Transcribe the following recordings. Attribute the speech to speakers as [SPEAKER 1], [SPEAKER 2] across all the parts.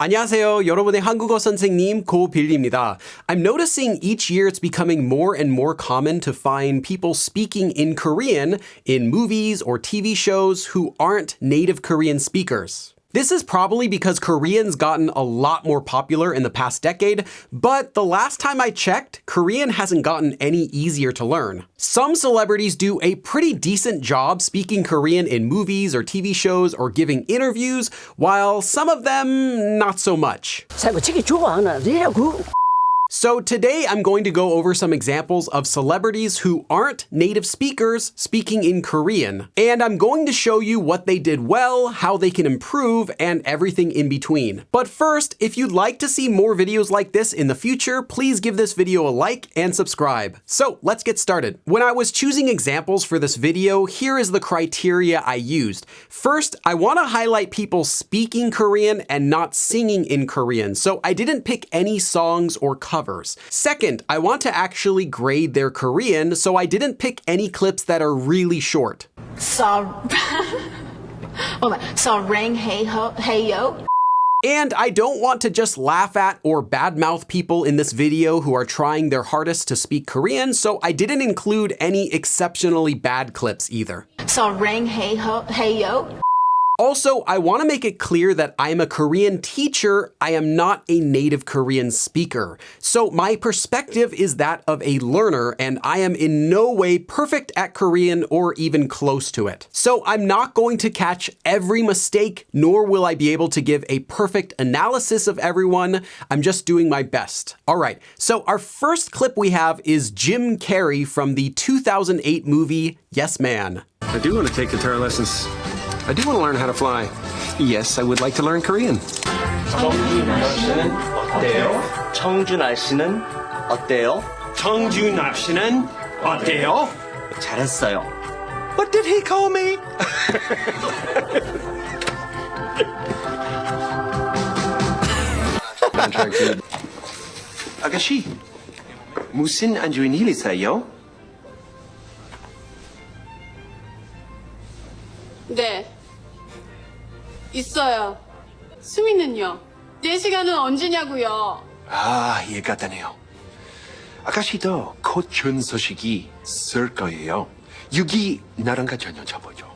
[SPEAKER 1] 안녕하세요. 여러분의 한국어 선생님 고빌입니다. I'm noticing each year it's becoming more and more common to find people speaking in Korean in movies or TV shows who aren't native Korean speakers. This is probably because Korean's gotten a lot more popular in the past decade, but the last time I checked, Korean hasn't gotten any easier to learn. Some celebrities do a pretty decent job speaking Korean in movies or TV shows or giving interviews, while some of them not so much. So today I'm going to go over some examples of celebrities who aren't native speakers speaking in Korean. And I'm going to show you what they did well, how they can improve, and everything in between. But first, if you'd like to see more videos like this in the future, please give this video a like and subscribe. So let's get started. When I was choosing examples for this video, here is the criteria I used. First, I want to highlight people speaking Korean and not singing in Korean. So I didn't pick any songs or covers. Second, I want to actually grade their Korean, so I didn't pick any clips that are really short. And I don't want to just laugh at or badmouth people in this video who are trying their hardest to speak Korean, so I didn't include any exceptionally bad clips either. Also, I want to make it clear that I'm a Korean teacher. I am not a native Korean speaker. So my perspective is that of a learner, and I am in no way perfect at Korean or even close to it. So I'm not going to catch every mistake, nor will I be able to give a perfect analysis of everyone. I'm just doing my best. All right, so our first clip we have is Jim Carrey from the 2008 movie Yes Man.
[SPEAKER 2] I do want to take guitar lessons. I do want to learn how to fly. Yes, I would like to learn Korean.
[SPEAKER 3] 청주 날씨는 어때요? 청주 날씨는 어때요?
[SPEAKER 2] 청주 날씨는 어때요?
[SPEAKER 3] 잘했어요.
[SPEAKER 2] What did he call me? 아가씨, 무슨 안주인 일이세요?
[SPEAKER 4] 네, 있어요. 수미는요? 4시간은 언제냐고요?
[SPEAKER 2] 아, 이해가 되네요. 아가씨도 곧 좋은 소식이 있을 거예요. 여기 나랑 같이 한번 잡아줘.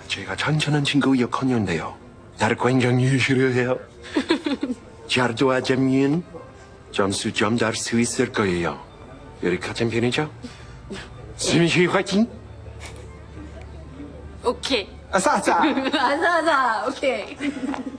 [SPEAKER 2] 제가 천천한 친구 역할인데요. 나를 굉장히 싫어해요. 잘 도와주면 점수 좀 달 수 있을 거예요. 우리 같은 편이죠? 수미 씨 화이팅!
[SPEAKER 4] 오케이.
[SPEAKER 2] 아싸!
[SPEAKER 4] 아사아사, 오케이.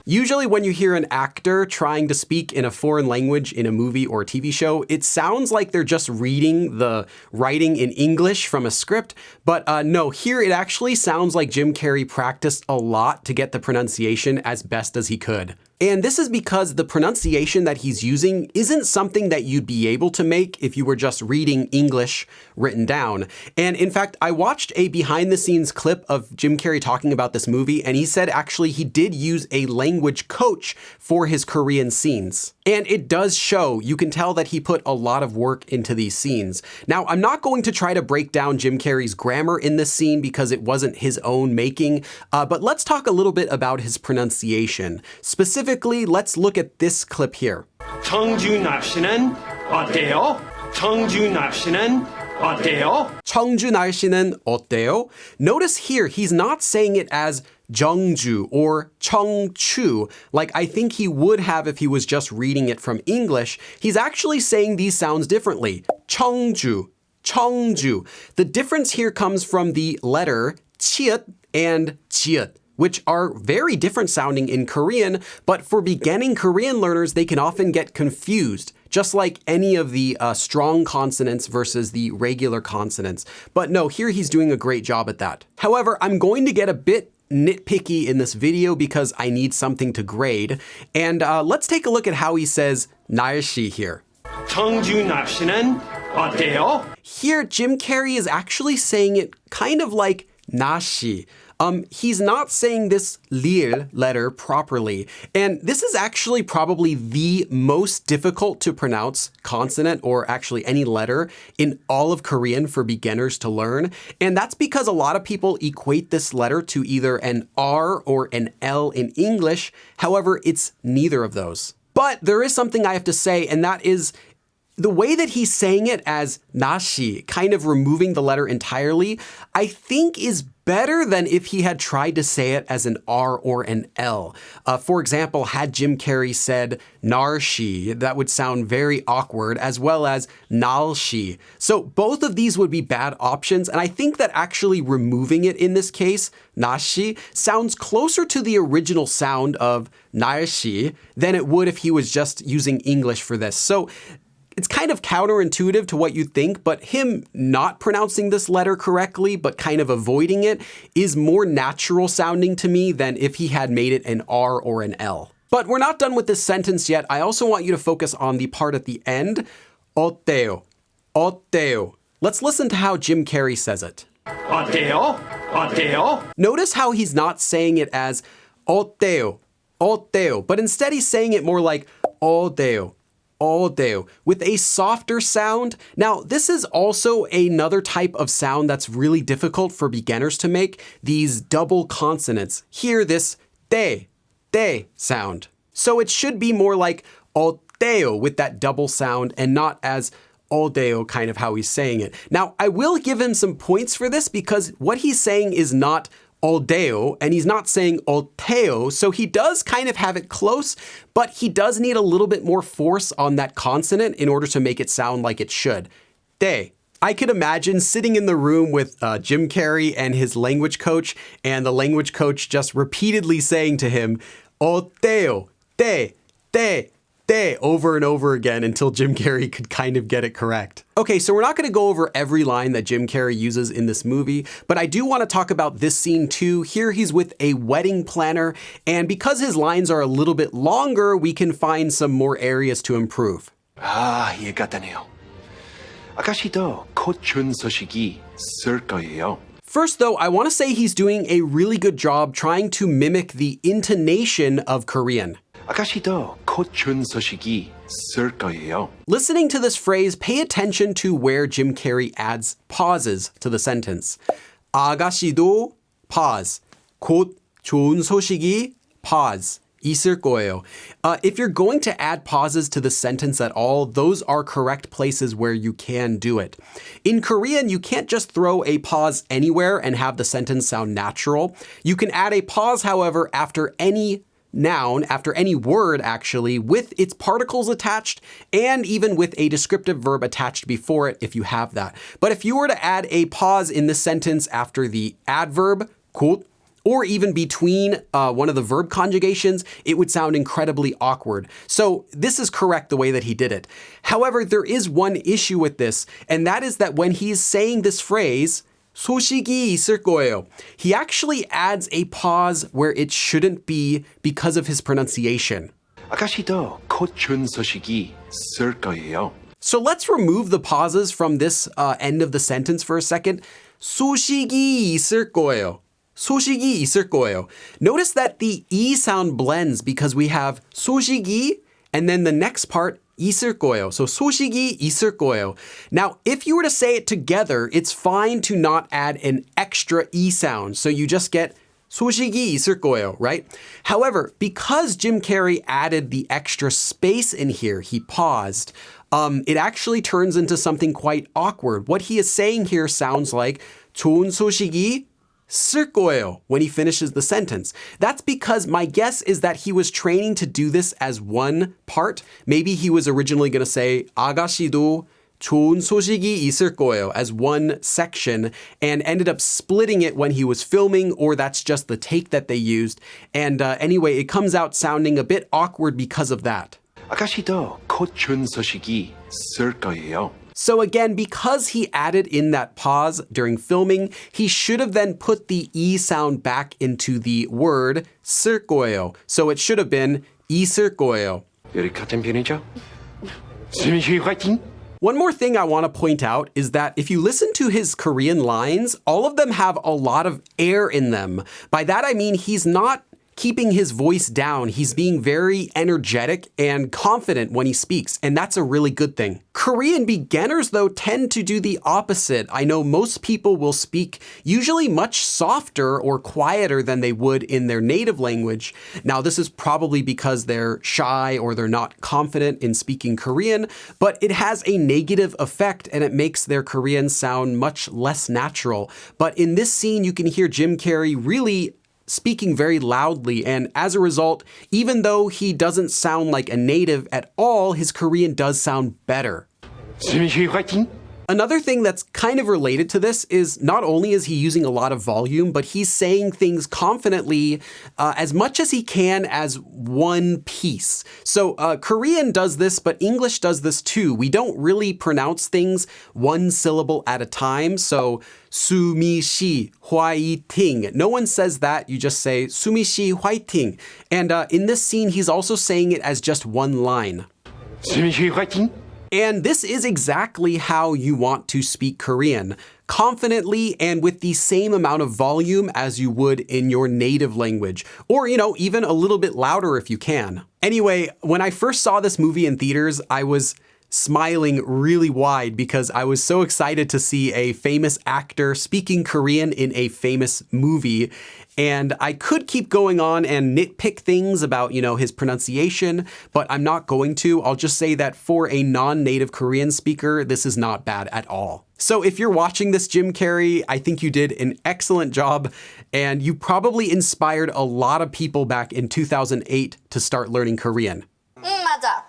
[SPEAKER 1] Usually when you hear an actor trying to speak in a foreign language in a movie or TV show, it sounds like they're just reading the writing in English from a script. But no, here it actually sounds like Jim Carrey practiced a lot to get the pronunciation as best as he could. And this is because the pronunciation that he's using isn't something that you'd be able to make if you were just reading English written down. And in fact, I watched a behind-the-scenes clip of Jim Carrey talking about this movie, and he said actually he did use a language coach for his Korean scenes. And it does show. You can tell that he put a lot of work into these scenes. Now, I'm not going to try to break down Jim Carrey's grammar in this scene because it wasn't his own making, but let's talk a little bit about his pronunciation. Specifically, let's look at this clip here.
[SPEAKER 2] 청주 날씨는 어때요? 청주 날씨는 어때요?
[SPEAKER 1] 청주 날씨는 어때요? Notice here, he's not saying it as 정주 or 청주, like I think he would have if he was just reading it from English. He's actually saying these sounds differently. 청주, 청주. The difference here comes from the letter 치읓 and 지읒, which are very different sounding in Korean, but for beginning Korean learners, they can often get confused, just like any of the strong consonants versus the regular consonants. But no, here he's doing a great job at that. However, I'm going to get a bit nitpicky in this video because I need something to grade. And let's take a look at how he says 날씨 here.
[SPEAKER 2] 청주 날씨는 어때요?
[SPEAKER 1] Here, Jim Carrey is actually saying it kind of like 나시. he's not saying this lir letter properly. And this is actually probably the most difficult to pronounce consonant or actually any letter in all of Korean for beginners to learn. And that's because a lot of people equate this letter to either an R or an L in English. However, it's neither of those. But there is something I have to say, and that is the way that he's saying it as nashi, kind of removing the letter entirely, I think is better than if he had tried to say it as an R or an L. For example, had Jim Carrey said narshi, that would sound very awkward, as well as nalshi. So both of these would be bad options, and I think that actually removing it in this case, nashi, sounds closer to the original sound of narshi than it would if he was just using English for this. So it's kind of counterintuitive to what you think, but him not pronouncing this letter correctly, but kind of avoiding it, is more natural sounding to me than if he had made it an R or an L. But we're not done with this sentence yet. I also want you to focus on the part at the end. 어때요? 어때요? Let's listen to how Jim Carrey says it.
[SPEAKER 3] 어때요? 어때요?
[SPEAKER 1] Notice how he's not saying it as 어때요? 어때요? But instead he's saying it more like 어때요? 어때요, with a softer sound. Now, this is also another type of sound that's really difficult for beginners to make, these double consonants. Hear this te sound. So it should be more like 어때요 with that double sound and not as 어때요, kind of how he's saying it. Now, I will give him some points for this because what he's saying is not 어때요, and he's not saying 어때요, so he does kind of have it close, but he does need a little bit more force on that consonant in order to make it sound like it should. 때. I could imagine sitting in the room with Jim Carrey and his language coach, and the language coach just repeatedly saying to him, 어때요, 때, over and over again until Jim Carrey could kind of get it correct. Okay, so we're not going to go over every line that Jim Carrey uses in this movie, but I do want to talk about this scene too. Here he's with a wedding planner, and because his lines are a little bit longer, we can find some more areas to improve.
[SPEAKER 2] 아, 이해가 되네요. 아가씨도 곧 좋은 소식이 있을 거예요.
[SPEAKER 1] First, though, I want to say he's doing a really good job trying to mimic the intonation of Korean.
[SPEAKER 2] 아가씨도 곧 좋은 소식이 있을 거예요.
[SPEAKER 1] Listening to this phrase, pay attention to where Jim Carrey adds pauses to the sentence. 아가씨도 pause. 곧 좋은 소식이 pause. 있을 거예요. If you're going to add pauses to the sentence at all, those are correct places where you can do it. In Korean, you can't just throw a pause anywhere and have the sentence sound natural. You can add a pause, however, after any noun, after any word actually, with its particles attached and even with a descriptive verb attached before it if you have that. But if you were to add a pause in this sentence after the adverb, 곧, or even between one of the verb conjugations, it would sound incredibly awkward. So this is correct the way that he did it. However, there is one issue with this, and that is that when he's saying this phrase, 소식이 있을 거예요, he actually adds a pause where it shouldn't be because of his pronunciation.
[SPEAKER 2] 아가씨도 곧 좋은 소식이 있을 거예요.
[SPEAKER 1] So let's remove the pauses from this end of the sentence for a second. 소식이 있을 거예요. 소식이 있을 거예요. Notice that the E sound blends because we have 소식이 and then the next part 있을 거예요. So 소식이 있을 거예요. Now, if you were to say it together, it's fine to not add an extra E sound. So you just get 소식이 있을 거예요, right? However, because Jim Carrey added the extra space in here, he paused, it actually turns into something quite awkward. What he is saying here sounds like 좋은 소식이 있을 거예요 when he finishes the sentence. That's because my guess is that he was training to do this as one part. Maybe he was originally going to say 아가씨도 좋은 소식이 있을 거예요 as one section and ended up splitting it when he was filming, or that's just the take that they used. And anyway, it comes out sounding a bit awkward because of that.
[SPEAKER 2] 아가씨도 곧 좋은 소식이 있을 거예요.
[SPEAKER 1] So again, because he added in that pause during filming, he should have then put the E sound back into the word 있을 거예요. So it should have been 있을 거예요.
[SPEAKER 2] 우리 같은 편이죠? 수민씨 화이팅!
[SPEAKER 1] One more thing I want to point out is that if you listen to his Korean lines, all of them have a lot of air in them. By that I mean he's not keeping his voice down. He's being very energetic and confident when he speaks, and that's a really good thing. Korean beginners, though, tend to do the opposite. I know most people will speak usually much softer or quieter than they would in their native language. Now, this is probably because they're shy or they're not confident in speaking Korean, but it has a negative effect and it makes their Korean sound much less natural. But in this scene, you can hear Jim Carrey really speaking very loudly, and as a result, even though he doesn't sound like a native at all, his Korean does sound better. Another thing that's kind of related to this is not only is he using a lot of volume, but he's saying things confidently as much as he can as one piece. So Korean does this, but English does this too. We don't really pronounce things one syllable at a time. So 수미씨 화이팅. No one says that. You just say 수미씨 화이팅. And in this scene, he's also saying it as just one line.
[SPEAKER 2] 수미씨 화이팅.
[SPEAKER 1] And this is exactly how you want to speak Korean, confidently and with the same amount of volume as you would in your native language, or, even a little bit louder if you can. Anyway, when I first saw this movie in theaters, I was smiling really wide because I was so excited to see a famous actor speaking Korean in a famous movie. And I could keep going on and nitpick things about, his pronunciation, but I'm not going to. I'll just say that for a non-native Korean speaker, this is not bad at all. So if you're watching this, Jim Carrey, I think you did an excellent job, and you probably inspired a lot of people back in 2008 to start learning Korean.
[SPEAKER 5] 맞아.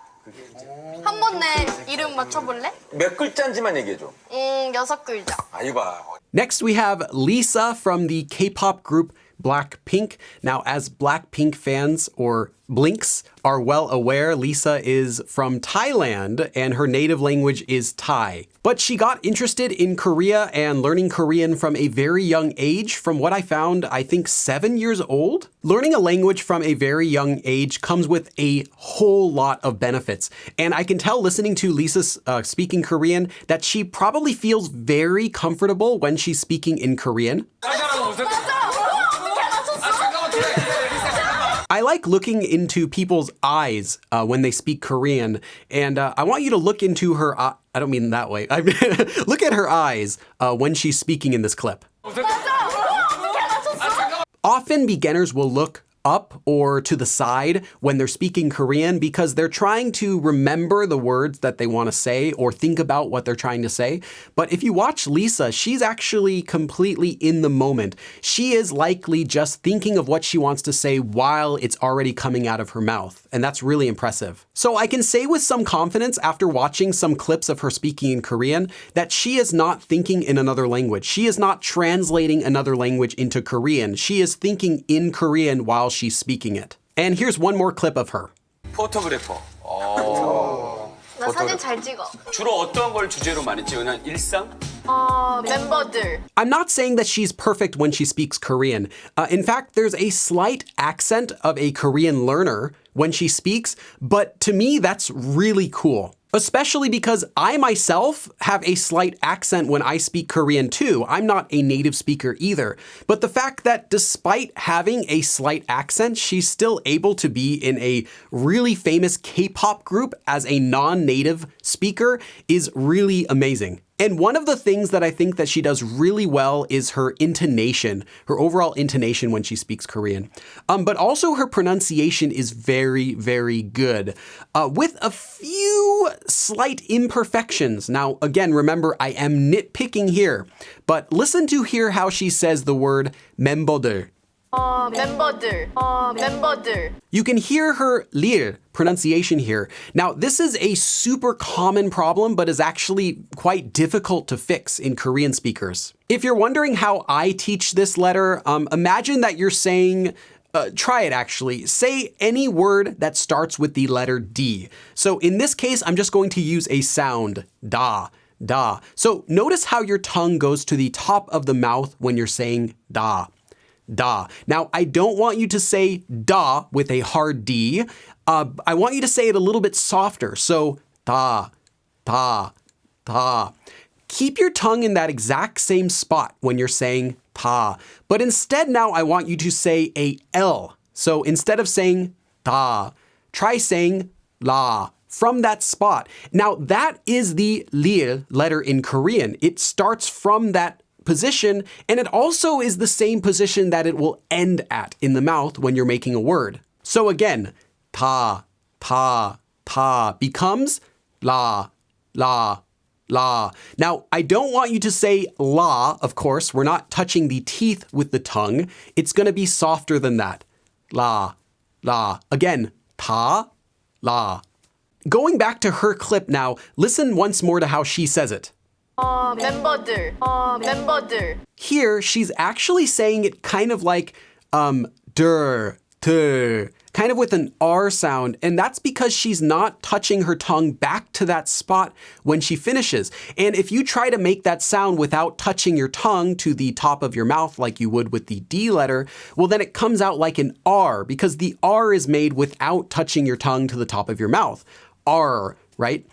[SPEAKER 5] 한 번 내 이름 맞춰볼래?
[SPEAKER 6] 몇 글자인지만 얘기해줘.
[SPEAKER 5] 6글자.
[SPEAKER 6] 이봐.
[SPEAKER 1] Next, we have Lisa from the K-pop group Blackpink. Now, as Blackpink fans or Blinks are well aware, Lisa is from Thailand and her native language is Thai. But she got interested in Korea and learning Korean from a very young age. From what I found, I think 7 years old. Learning a language from a very young age comes with a whole lot of benefits. And I can tell listening to Lisa speaking Korean that she probably feels very comfortable when she's speaking in Korean. I like looking into people's eyes when they speak Korean, and I want you to look into her I don't mean that way. Look at her eyes when she's speaking in this clip. Often beginners will look up or to the side when they're speaking Korean because they're trying to remember the words that they want to say or think about what they're trying to say. But if you watch Lisa, she's actually completely in the moment. She is likely just thinking of what she wants to say while it's already coming out of her mouth. And that's really impressive. So I can say with some confidence after watching some clips of her speaking in Korean that she is not thinking in another language. She is not translating another language into Korean. She is thinking in Korean while she's speaking it. And here's one more clip of her.
[SPEAKER 6] 포토그래퍼.
[SPEAKER 5] 나 사진 잘 찍어.
[SPEAKER 6] 주로 어떤 걸 주제로 많이 찍으냐? 일상?
[SPEAKER 5] 멤버들.
[SPEAKER 1] I'm not saying that she's perfect when she speaks Korean. In fact, there's a slight accent of a Korean learner when she speaks, but to me, that's really cool. Especially because I myself have a slight accent when I speak Korean too. I'm not a native speaker either. But the fact that despite having a slight accent, she's still able to be in a really famous K-pop group as a non-native speaker is really amazing. And one of the things that I think that she does really well is her intonation, her overall intonation when she speaks Korean. But also her pronunciation is very, very good, with a few slight imperfections. Now, again, remember, I am nitpicking here, but listen to hear how she says the word 멤버들.
[SPEAKER 5] 멤버들.
[SPEAKER 1] You can hear her lir pronunciation here. Now, this is a super common problem, but is actually quite difficult to fix in Korean speakers. If you're wondering how I teach this letter, imagine that you're saying, try it actually. Say any word that starts with the letter D. So in this case, I'm just going to use a sound, da. Da. So notice how your tongue goes to the top of the mouth when you're saying da. Da. Now, I don't want you to say da with a hard D. I want you to say it a little bit softer. So da, da, 다. Keep your tongue in that exact same spot when you're saying 다. But instead now I want you to say a L. So instead of saying 다, try saying 라 from that spot. Now that is the 리을 letter in Korean. It starts from that position, and it also is the same position that it will end at in the mouth when you're making a word. So again, 다, 다, 다 becomes 라, 라, la. Now, I don't want you to say la, of course. We're not touching the teeth with the tongue. It's going to be softer than that. La, la. Again, ta, la. Going back to her clip now, listen once more to how she says it.
[SPEAKER 5] 멤버들.
[SPEAKER 1] Here, she's actually saying it kind of like dur, tur, kind of with an R sound, and that's because she's not touching her tongue back to that spot when she finishes. And if you try to make that sound without touching your tongue to the top of your mouth like you would with the D letter, well then it comes out like an R because the R is made without touching your tongue to the top of your mouth. R, right?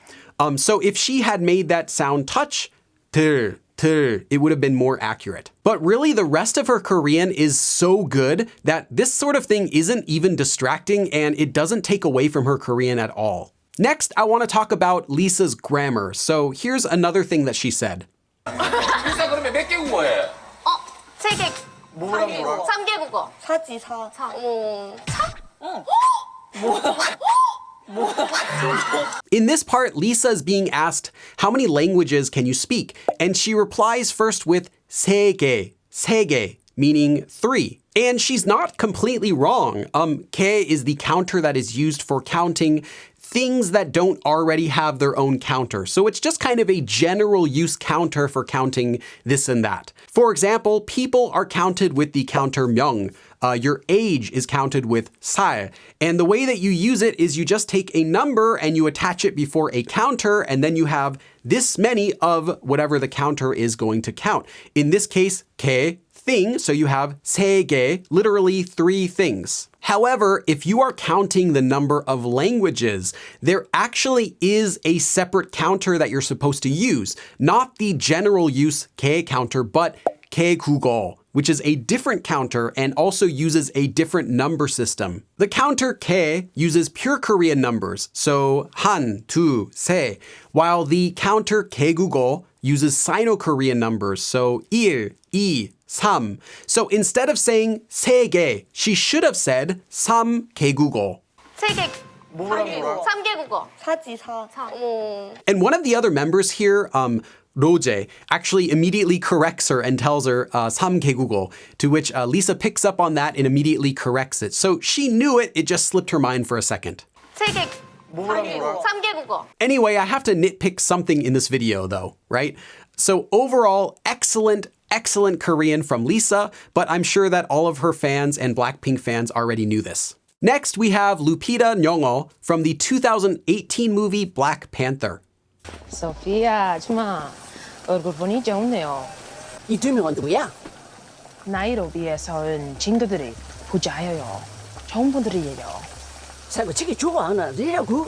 [SPEAKER 1] So if she had made that sound touch, tur, it would have been more accurate. But really, the rest of her Korean is so good that this sort of thing isn't even distracting and it doesn't take away from her Korean at all. Next, I want to talk about Lisa's grammar. So here's another thing that she said.
[SPEAKER 6] 리사 그러면 몇 개 국어해?
[SPEAKER 5] 3개.
[SPEAKER 6] 뭐랑 뭐랑?
[SPEAKER 5] 3개 국어.
[SPEAKER 7] 사지 사.
[SPEAKER 1] In this part, Lisa is being asked, how many languages can you speak? And she replies first with 세 개, meaning 3. And she's not completely wrong. 개 is the counter that is used for counting things that don't already have their own counter. So it's just kind of a general use counter for counting this and that. For example, people are counted with the counter 명. Your age is counted with 살. And the way that you use it is you just take a number and you attach it before a counter, and then you have this many of whatever the counter is going to count. In this case, 개, thing, so you have 세 개, literally 3 things. However, if you are counting the number of languages, there actually is a separate counter that you're supposed to use. Not the general use 개 counter, but 개국어, which is a different counter and also uses a different number system. The counter 개 uses pure Korean numbers, so 한, 두, 세, while the counter 개국어 uses Sino-Korean numbers, so 일, 이, 삼. So instead of saying 세 개, she should have said 삼 개국어.
[SPEAKER 5] 3개.
[SPEAKER 6] 뭐랑 뭐랑?
[SPEAKER 5] 3개 국어.
[SPEAKER 7] 사지 사.
[SPEAKER 1] And one of the other members here, 로제, actually immediately corrects her and tells her 삼 개국어, to which Lisa picks up on that and immediately corrects it. So she knew it, it just slipped her mind for a second.
[SPEAKER 5] 3개.
[SPEAKER 6] 뭐랑 뭐랑?
[SPEAKER 5] 3개 국어.
[SPEAKER 1] Anyway, I have to nitpick something in this video though, right? So overall, excellent Korean from Lisa, but I'm sure that all of her fans and Blackpink fans already knew this. Next, we have Lupita Nyong'o from the 2018 movie Black Panther.
[SPEAKER 8] 소피아 아줌마 얼굴 보니 좋네요.
[SPEAKER 7] 이 2명은 누구야?
[SPEAKER 8] 나이로 비해서는 친구들이 부자예요. 좋은 분들이에요.
[SPEAKER 7] 자꾸 지기 좋아하나? 이라고?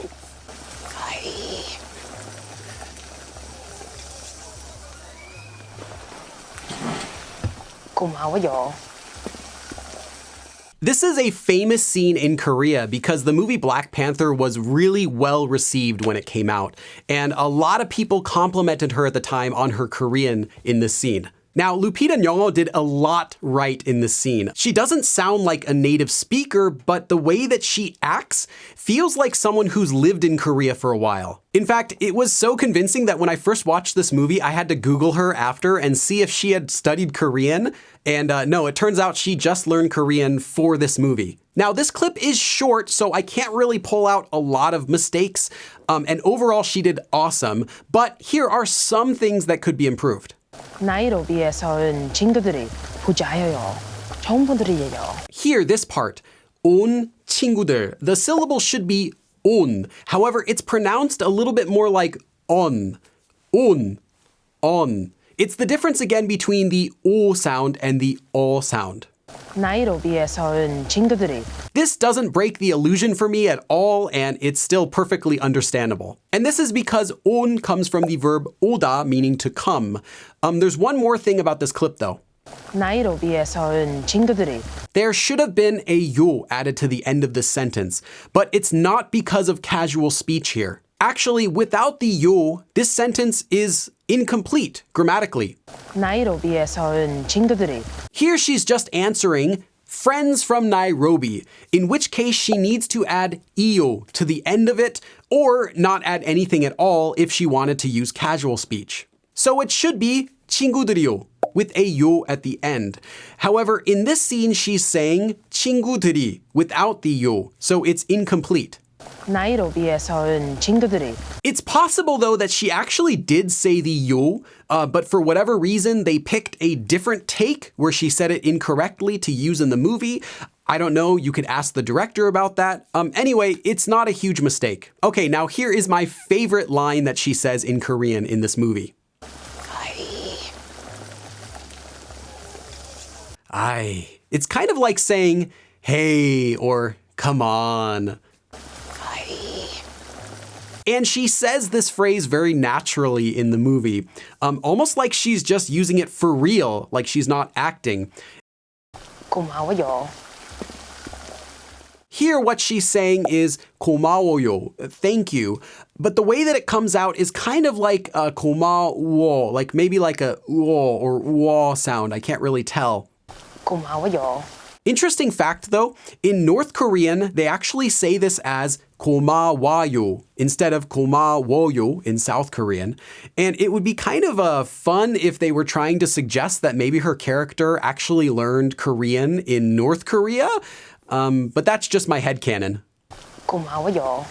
[SPEAKER 8] 고마워요.
[SPEAKER 1] This is a famous scene in Korea because the movie Black Panther was really well received when it came out, and a lot of people complimented her at the time on her Korean in this scene. Now, Lupita Nyong'o did a lot right in this scene. She doesn't sound like a native speaker, but the way that she acts feels like someone who's lived in Korea for a while. In fact, it was so convincing that when I first watched this movie, I had to Google her after and see if she had studied Korean. And no, it turns out she just learned Korean for this movie. Now, this clip is short, so I can't really pull out a lot of mistakes. And overall, she did awesome. But here are some things that could be improved.
[SPEAKER 8] 나이로 비해서는 친구들이 부자예요. 좋은 분들이에요.
[SPEAKER 1] Here, this part, 온 친구들. The syllable should be 온. However, it's pronounced a little bit more like on. on. It's the difference again between the O sound and the O sound.
[SPEAKER 8] 나이로비에서는 친구들이
[SPEAKER 1] This doesn't break the illusion for me at all, and it's still perfectly understandable. And this is because 온 comes from the verb 오다, meaning to come. There's one more thing about this clip though.
[SPEAKER 8] 나이로비에서는 친구들이
[SPEAKER 1] There should have been a 요 added to the end of this sentence, but it's not because of casual speech here. Actually, without the 요, this sentence is incomplete grammatically.
[SPEAKER 8] 나이로비에서는 친구들이
[SPEAKER 1] Here she's just answering friends from Nairobi, in which case she needs to add iyo to the end of it or not add anything at all if she wanted to use casual speech. So it should be 친구들이요 with a yo at the end. However, in this scene she's saying 친구들이 without the yo, so it's incomplete.
[SPEAKER 8] 나이로비에서는 친구들이
[SPEAKER 1] It's possible, though, that she actually did say the yo, but for whatever reason, they picked a different take where she said it incorrectly to use in the movie. I don't know, you could ask the director about that. Anyway, it's not a huge mistake. Okay, now here is my favorite line that she says in Korean in this movie. Aye. It's kind of like saying, hey, or come on. And she says this phrase very naturally in the movie, almost like she's just using it for real, like she's not acting.
[SPEAKER 8] 고마워요.
[SPEAKER 1] Here, what she's saying is 고마워요, thank you. But the way that it comes out is kind of like a 고마워, like maybe like a uo or uo sound. I can't really tell.
[SPEAKER 8] 고마워요.
[SPEAKER 1] Interesting fact though, in North Korean, they actually say this as 고마워요 instead of 고마워요 in South Korean. And it would be kind of fun if they were trying to suggest that maybe her character actually learned Korean in North Korea. But that's just my headcanon.
[SPEAKER 8] 고마워요.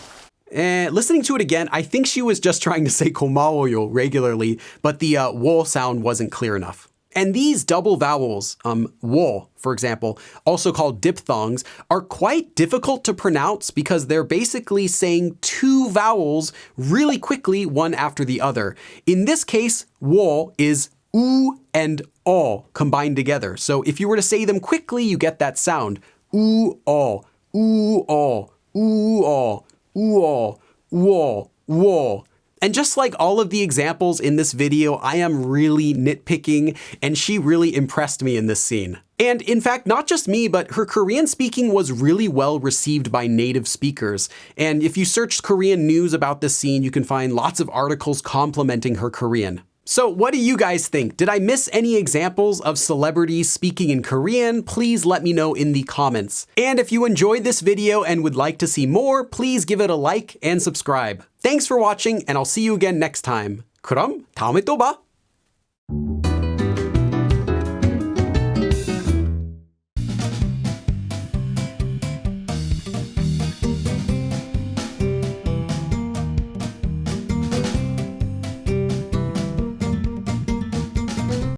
[SPEAKER 1] Listening to it again, I think she was just trying to say 고마워요 regularly, but the wo sound wasn't clear enough. And these double vowels, wo, for example, also called diphthongs, are quite difficult to pronounce because they're basically saying two vowels really quickly, one after the other. In this case, wo is u and o combined together. So if you were to say them quickly, you get that sound. U, o, u, o, u, o, u, o, wo, wo. And just like all of the examples in this video, I am really nitpicking, and she really impressed me in this scene. And in fact, not just me, but her Korean speaking was really well received by native speakers. And if you search Korean news about this scene, you can find lots of articles complimenting her Korean. So what do you guys think? Did I miss any examples of celebrities speaking in Korean? Please let me know in the comments. And if you enjoyed this video and would like to see more, please give it a like and subscribe. Thanks for watching, and I'll see you again next time. 그럼 다음에 또 봐.